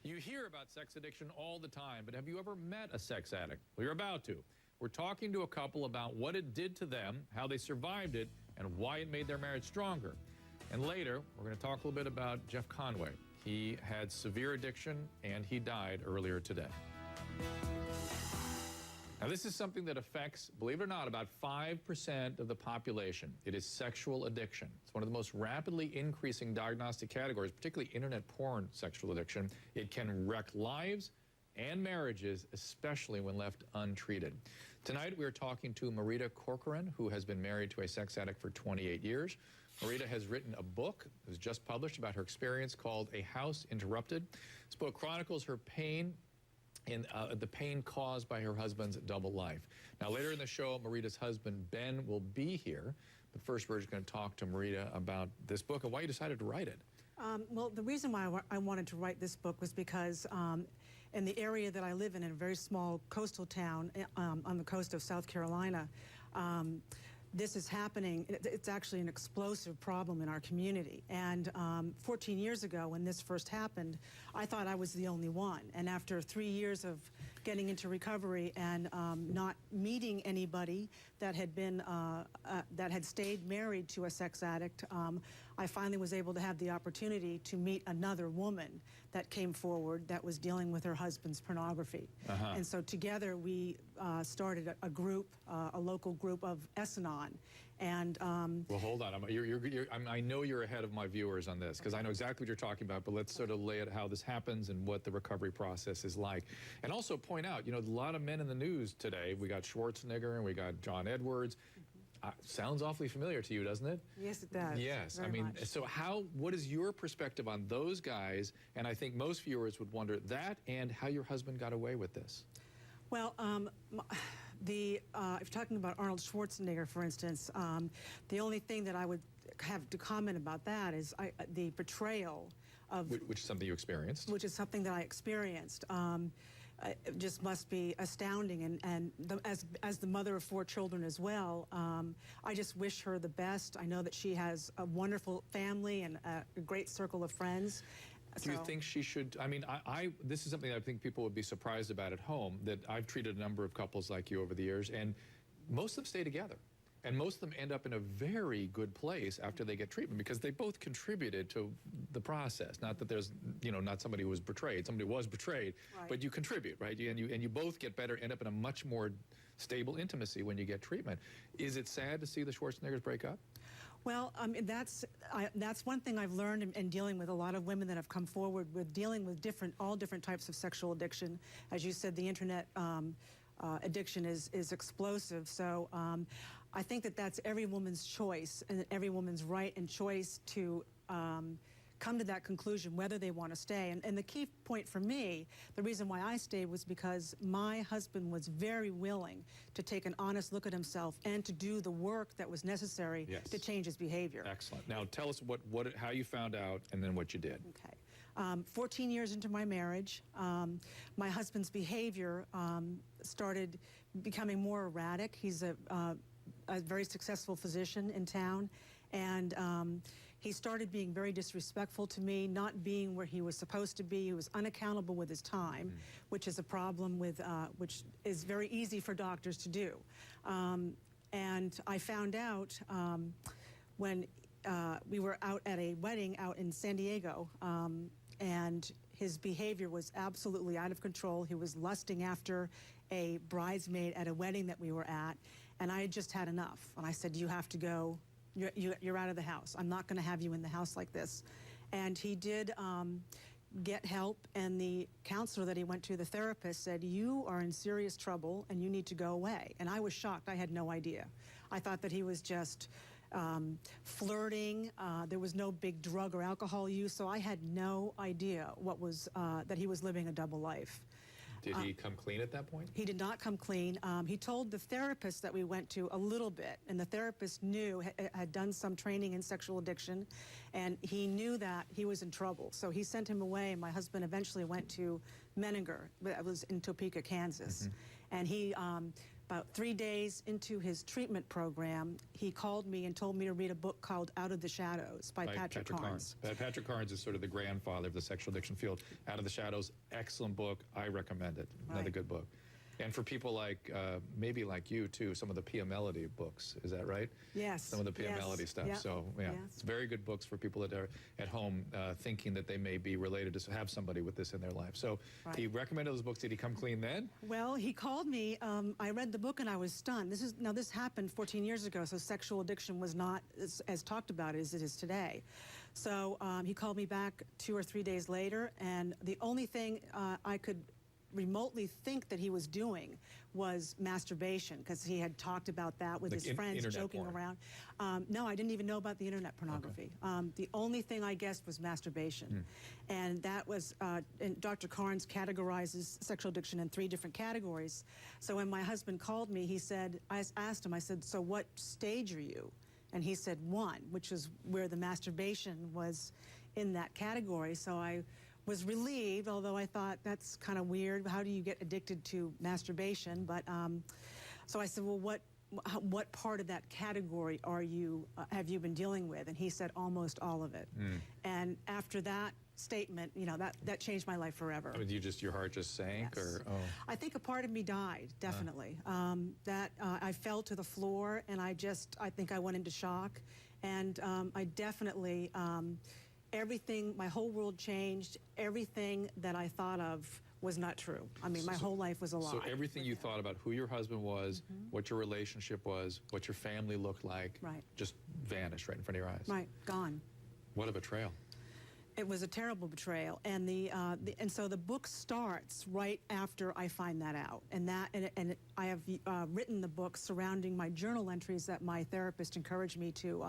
You hear about sex addiction all the time, but have you ever met a sex addict? Well, you're about to. We're talking to a couple about what it did to them, how they survived it, and why it made their marriage stronger. And later, we're going to talk a little bit about Jeff Conway. He had severe addiction, and he died earlier today. Now, this is something that affects, believe it or not, about 5% of the population. It is sexual addiction. It's one of the most rapidly increasing diagnostic categories, particularly internet porn sexual addiction. It can wreck lives and marriages, especially when left untreated. Tonight, we are talking to Maurita Corcoran, who has been married to a sex addict for 28 years. Maurita has written a book that was just published about her experience called A House Interrupted. This book chronicles her pain and the pain caused by her husband's double life. Now, later in the show, Maurita's husband, Ben, will be here. But first, we're just going to talk to Maurita about this book and why you decided to write it. Well, the reason why I wanted to write this book was because in the area that I live in a very small coastal town on the coast of South Carolina, this is happening. It's actually an explosive problem in our community. And 14 years ago, when this first happened, I thought I was the only one. And after 3 years of getting into recovery and not meeting anybody that had been that had stayed married to a sex addict, I finally was able to have the opportunity to meet another woman that came forward that was dealing with her husband's pornography. And so together we started a group, a local group of Essanon. And well, hold on. I know you're ahead of my viewers on this because I know exactly what you're talking about, but let's sort of lay out how this happens and what the recovery process is like. And also point out, you know, a lot of men in the news today. We got Schwarzenegger and we got John Edwards. Sounds awfully familiar to you, doesn't it? Yes, it does. Yes. Very I mean, much. so what is your perspective on those guys? And I think most viewers would wonder that and how your husband got away with this. Well, if you're talking about Arnold Schwarzenegger, for instance, the only thing that I would have to comment about that is the betrayal of... Which is something you experienced. Which is something that I experienced. It just must be astounding, and as the mother of 4 children as well, I just wish her the best. I know that she has a wonderful family and a great circle of friends. Do you think she should, I mean, this is something that I think people would be surprised about at home, that I've treated a number of couples like you over the years, and most of them stay together. And most of them end up in a very good place after they get treatment because they both contributed to the process. Not that there's, you know, not somebody who was betrayed. Somebody was betrayed, right. But you contribute, right? And you both get better, end up in a much more stable intimacy when you get treatment. Is it sad to see the Schwarzeneggers break up? Well, that's one thing I've learned in dealing with a lot of women that have come forward with dealing with all different types of sexual addiction. As you said, the internet addiction is explosive. So I think that that's every woman's choice and every woman's right and choice to come to that conclusion whether they want to stay. And the key point for me, the reason why I stayed was because my husband was very willing to take an honest look at himself and to do the work that was necessary to change his behavior. Excellent. Now tell us how you found out and then what you did. Okay. 14 years into my marriage, my husband's behavior started becoming more erratic. He's a very successful physician in town, and he started being very disrespectful to me, not being where he was supposed to be. He was unaccountable with his time, which is a problem with, which is very easy for doctors to do. And I found out when we were out at a wedding out in San Diego, and his behavior was absolutely out of control. He was lusting after a bridesmaid at a wedding that we were at, and I had just had enough. And I said, you have to go. You're out of the house. I'm not going to have you in the house like this. And he did get help, and the counselor that he went to, the therapist, said, you are in serious trouble and you need to go away. And I was shocked. I had no idea. I thought that he was just flirting. There was no big drug or alcohol use, so I had no idea what was that he was living a double life. Did he come clean at that point? He did not come clean. He told the therapist that we went to a little bit, and the therapist knew, had done some training in sexual addiction, and he knew that he was in trouble. So he sent him away, and my husband eventually went to Menninger, that was in Topeka, Kansas. And he About 3 days into his treatment program, he called me and told me to read a book called Out of the Shadows by Patrick Carnes. Patrick Carnes is sort of the grandfather of the sexual addiction field. Out of the Shadows, excellent book. I recommend it. Another good book. And for people like, maybe like you too, some of the Pia Melody books, is that right? Yes. Some of the Pia Melody stuff. Yep. So, yeah, it's very good books for people that are at home thinking that they may be related to have somebody with this in their life. So he recommended those books. Did he come clean then? Well, he called me. I read the book and I was stunned. This happened 14 years ago, so sexual addiction was not as talked about as it is today. So he called me back 2 or 3 days later, and the only thing I could remotely think that he was doing was masturbation, because he had talked about that with his friends, joking around. No, I didn't even know about the internet pornography. The only thing I guessed was masturbation. And that was, and Dr. Carnes categorizes sexual addiction in 3 different categories. So when my husband called me, he said, I asked him, I said, so what stage are you? And he said 1, which is where the masturbation was in that category. So I was relieved, although I thought that's kind of weird. How do you get addicted to masturbation? But so I said, well, what part of that category are you have you been dealing with? And he said almost all of it. And after that statement, you know, that changed my life forever. I mean, your heart just sank, yes. or I think a part of me died, definitely. I fell to the floor, and I think I went into shock, and I definitely. Everything, my whole world changed. Everything that I thought of was not true. I mean, my whole life was a lie. So everything you thought about who your husband was, what your relationship was, what your family looked like, just vanished right in front of your eyes. Right, gone. What a betrayal. It was a terrible betrayal, and and so the book starts right after I find that out, and I have written the book surrounding my journal entries that my therapist encouraged me to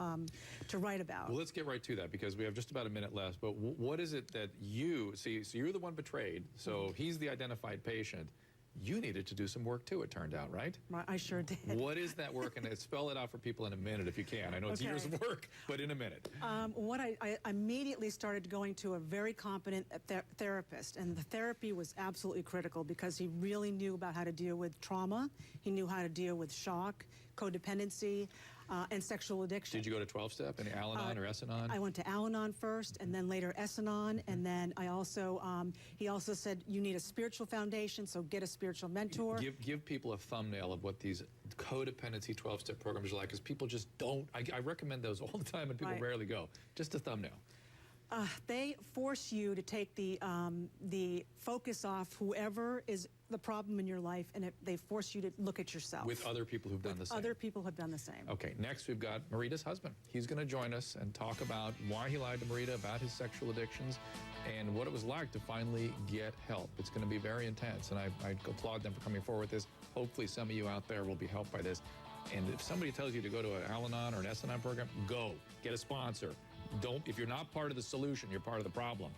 write about. Well, let's get right to that, because we have just about a minute left. But what is it that you see? So you're the one betrayed. So he's the identified patient. You needed to do some work too, it turned out, right? I sure did. What is that work? And spell it out for people in a minute if you can. I know it's years of work, but in a minute. What I immediately started going to a very competent therapist, and the therapy was absolutely critical because he really knew about how to deal with trauma. He knew how to deal with shock, codependency, and sexual addiction. Did you go to 12-step, any Al-Anon or S-Anon? I went to Al-Anon first, and then later S-Anon, and then I also, he also said, you need a spiritual foundation, so get a spiritual mentor. Give people a thumbnail of what these codependency 12-step programs are like, because people just don't, I recommend those all the time, and people rarely go. Just a thumbnail. They force you to take the focus off whoever is the problem in your life, and they force you to look at yourself. With other people who've done the same. Other people have done the same. Okay, next we've got Maurita's husband. He's going to join us and talk about why he lied to Maurita, about his sexual addictions, and what it was like to finally get help. It's going to be very intense, and I applaud them for coming forward with this. Hopefully some of you out there will be helped by this. And if somebody tells you to go to an Al-Anon or an S-Anon program, go. Get a sponsor. If you're not part of the solution, you're part of the problem.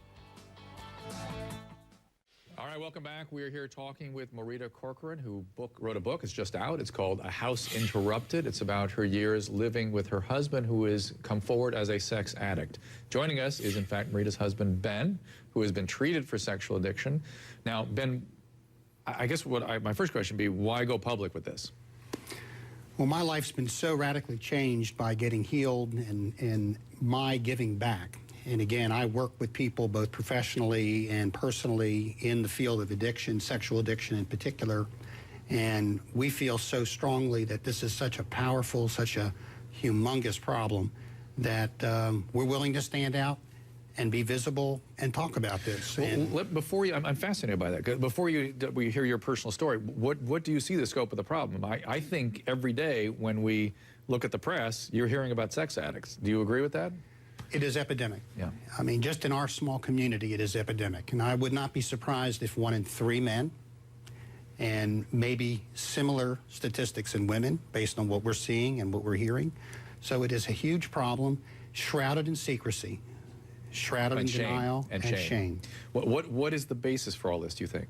All right, welcome back. We're here talking with Maurita Corcoran, who wrote a book. It's just out. It's called A House Interrupted. It's about her years living with her husband, who has come forward as a sex addict. Joining us is, in fact, Maurita's husband, Ben, who has been treated for sexual addiction. Now, Ben, I guess my first question would be, why go public with this? Well, my life's been so radically changed by getting healed and my giving back. And again, I work with people both professionally and personally in the field of addiction, sexual addiction in particular. And we feel so strongly that this is such a powerful, such a humongous problem that we're willing to stand out and be visible and talk about this. Well, before you, I'm fascinated by that. Before we hear your personal story, what do you see the scope of the problem? I think every day when we look at the press, you're hearing about sex addicts. Do you agree with that? It is epidemic. Yeah. I mean, just in our small community, it is epidemic. And I would not be surprised if 1 in 3 men, and maybe similar statistics in women based on what we're seeing and what we're hearing. So it is a huge problem, shrouded in secrecy. Shrouded in denial and shame. What is the basis for all this, do you think?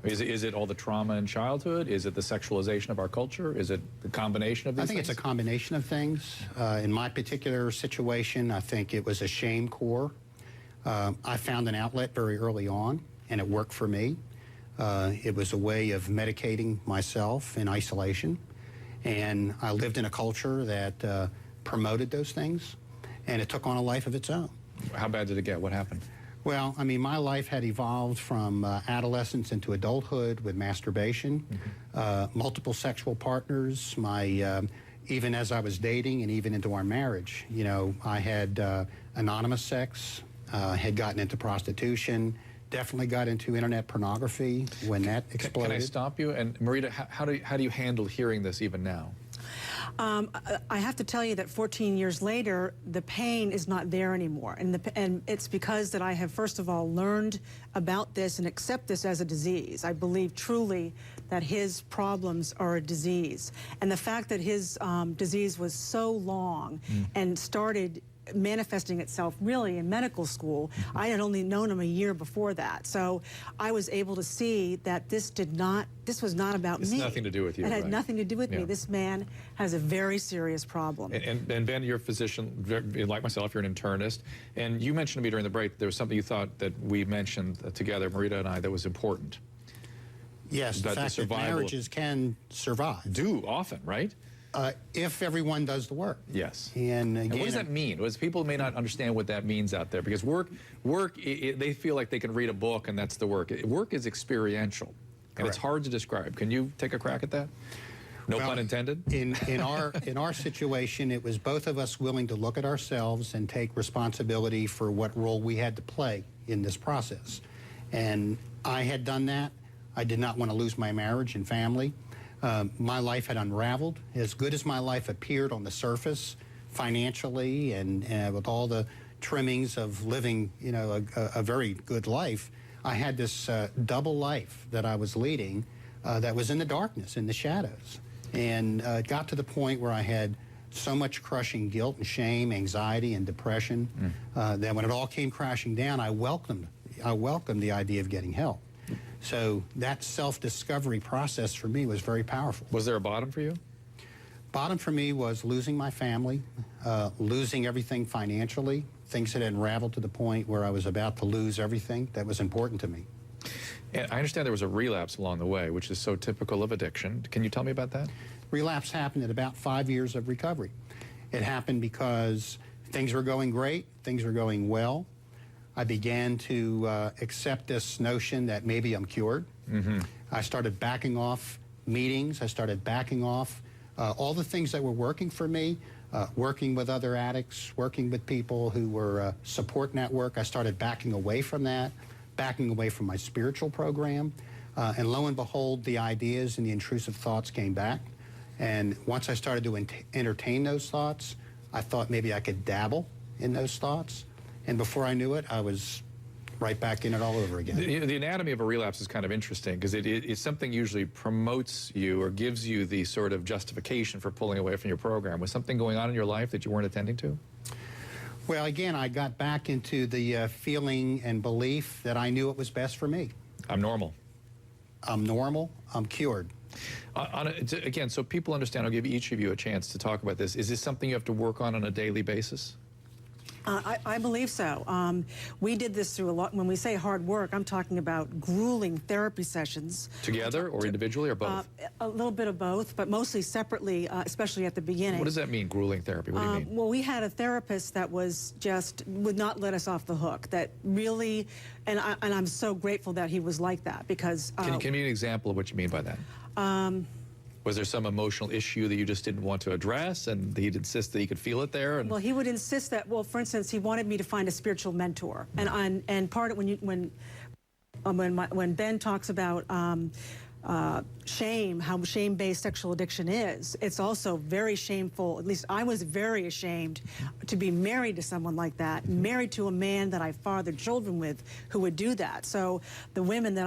Is it all the trauma in childhood? Is it the sexualization of our culture? Is it the combination of these things? I think it's a combination of things. In my particular situation, I think it was a shame core. I found an outlet very early on, and it worked for me. It was a way of medicating myself in isolation. And I lived in a culture that promoted those things, and it took on a life of its own. How bad did it get? What happened? Well, I mean, my life had evolved from adolescence into adulthood with masturbation, multiple sexual partners, even as I was dating and even into our marriage. You know, I had anonymous sex, had gotten into prostitution, definitely got into internet pornography when that exploded. Can I stop you? And Maurita, how do you handle hearing this even now? I have to tell you that 14 years later, the pain is not there anymore. And it's because that I have, first of all, learned about this and accept this as a disease. I believe truly that his problems are a disease. And the fact that his disease was so long and started manifesting itself really in medical school. I had only known him a year before that. So I was able to see that this was not about me. It's nothing to do with you. It had right. nothing to do with me. This man has a very serious problem. And Ben, you're a physician, like myself, you're an internist. And you mentioned to me during the break, there was something you thought that we mentioned together, Maurita and I, that was important. Yes, the fact that marriages can survive. Do often, right? If everyone does the work. Yes. And again, what does that mean? Because people may not understand what that means out there. Because work, they feel like they can read a book and that's the work. Work is experiential, and it's hard to describe. Can you take a crack at that? No pun intended. In our situation, it was both of us willing to look at ourselves and take responsibility for what role we had to play in this process. And I had done that. I did not want to lose my marriage and family. My life had unraveled. As good as my life appeared on the surface, financially and with all the trimmings of living, you know, a very good life, I had this double life that I was leading that was in the darkness, in the shadows. And it got to the point where I had so much crushing guilt and shame, anxiety and depression that when it all came crashing down, I welcomed the idea of getting help. So that self-discovery process for me was very powerful. Was there a bottom for you? Bottom for me was losing my family, losing everything financially, things had unraveled to the point where I was about to lose everything that was important to me. And I understand there was a relapse along the way, which is so typical of addiction. Can you tell me about that? Relapse happened at about 5 years of recovery. It happened because things were going great, things were going well. I began to accept this notion that maybe I'm cured. I started backing off meetings. I started backing off all the things that were working for me, working with other addicts, working with people who were a support network. I started backing away from that, backing away from my spiritual program. And lo and behold, the ideas and the intrusive thoughts came back. And once I started to entertain those thoughts, I thought maybe I could dabble in those thoughts. And before I knew it, I was right back in it all over again. The anatomy of a relapse is kind of interesting because it's something usually promotes you or gives you the sort of justification for pulling away from your program. Was something going on in your life that you weren't attending to? Well, again, I got back into the feeling and belief that I knew it was best for me. I'm normal. I'm normal. I'm cured. Again, so people understand, I'll give each of you a chance to talk about this. Is this something you have to work on a daily basis? I believe so. We did this through a lot. When we say hard work, I'm talking about grueling therapy sessions. Together or individually or both? A little bit of both, but mostly separately, especially at the beginning. What does that mean, grueling therapy? What do you mean? Well, we had a therapist that would not let us off the hook. That really, and I'm so grateful that he was like that because. Can you give me an example of what you mean by that? Was there some emotional issue that you just didn't want to address, and he'd insist that he could feel it there? And... Well, he would insist that. Well, for instance, he wanted me to find a spiritual mentor, and part of when Ben talks about shame, how shame-based sexual addiction is, it's also very shameful. At least I was very ashamed to be married to someone like that, married to a man that I fathered children with who would do that. So the women that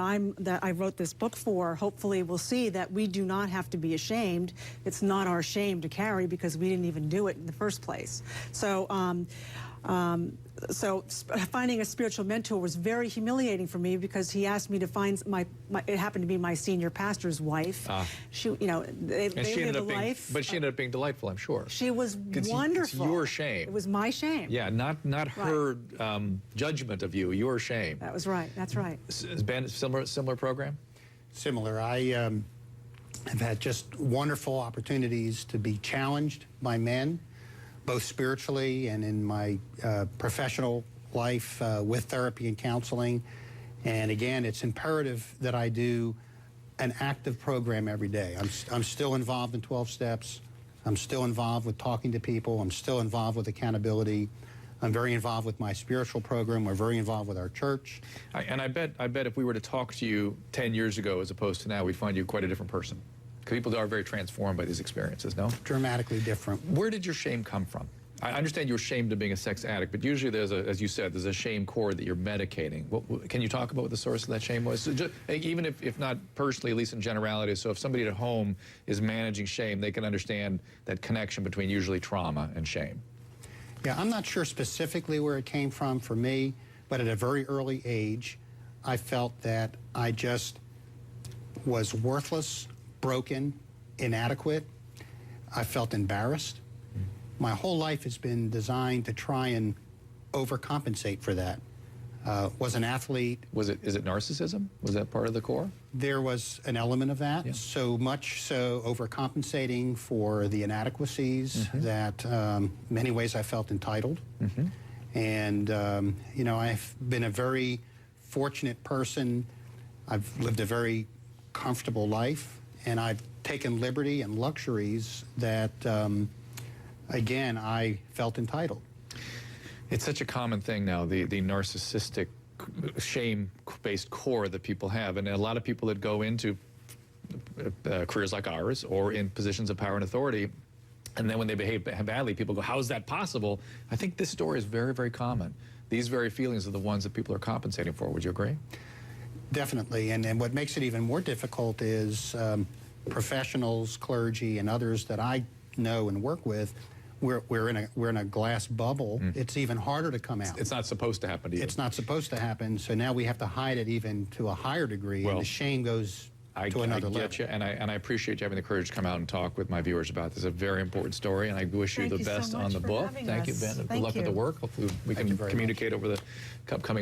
I wrote this book for hopefully will see that we do not have to be ashamed. It's not our shame to carry because we didn't even do it in the first place. So finding a spiritual mentor was very humiliating for me because he asked me to find it happened to be my senior pastor's wife. She, you know, they lived a life. But she ended up being delightful, I'm sure. She was wonderful. It's your shame. It was my shame. Yeah, not her judgment of you, your shame. That was right. That's right. Is Ben similar program? similar. I have had just wonderful opportunities to be challenged by men, both spiritually and in my professional life with therapy and counseling. And again, it's imperative that I do an active program every day. I'm still involved in 12 steps. I'm still involved with talking to people. I'm still involved with accountability. I'm very involved with my spiritual program. We're very involved with our church. And I bet if we were to talk to you 10 years ago as opposed to now, we'd find you quite a different person. Because people are very transformed by these experiences, no? Dramatically different. Where did your shame come from? I understand you're ashamed of being a sex addict, but usually there's as you said, there's a shame core that you're medicating. Can you talk about what the source of that shame was? So just, even if not personally, at least in generality, so if somebody at home is managing shame, they can understand that connection between usually trauma and shame. Yeah, I'm not sure specifically where it came from for me, but at a very early age, I felt that I just was worthless, broken, inadequate. I felt embarrassed. My whole life has been designed to try and overcompensate for that. Was an athlete. Is it narcissism? Was that part of the core? There was an element of that, yeah. So much so overcompensating for the inadequacies that many ways I felt entitled. And, you know, I've been a very fortunate person. I've lived a very comfortable life, and I've taken liberty and luxuries that again, I felt entitled. It's such a common thing now, the narcissistic shame-based core that people have. And a lot of people that go into careers like ours or in positions of power and authority, and then when they behave badly, people go, how is that possible? I think this story is very, very common. These very feelings are the ones that people are compensating for. Would you agree? Definitely. And what makes it even more difficult is professionals, clergy, and others that I know and work with, we're in a glass bubble. It's even harder to come out. It's not supposed to happen to you. It's not supposed to happen, so now we have to hide it even to a higher degree, and the shame goes to another level. I get you, and I appreciate you having the courage to come out and talk with my viewers about this. It's a very important story, and I wish you the best on the book. Thank you, Ben. Good luck with the work. Hopefully we can communicate over the upcoming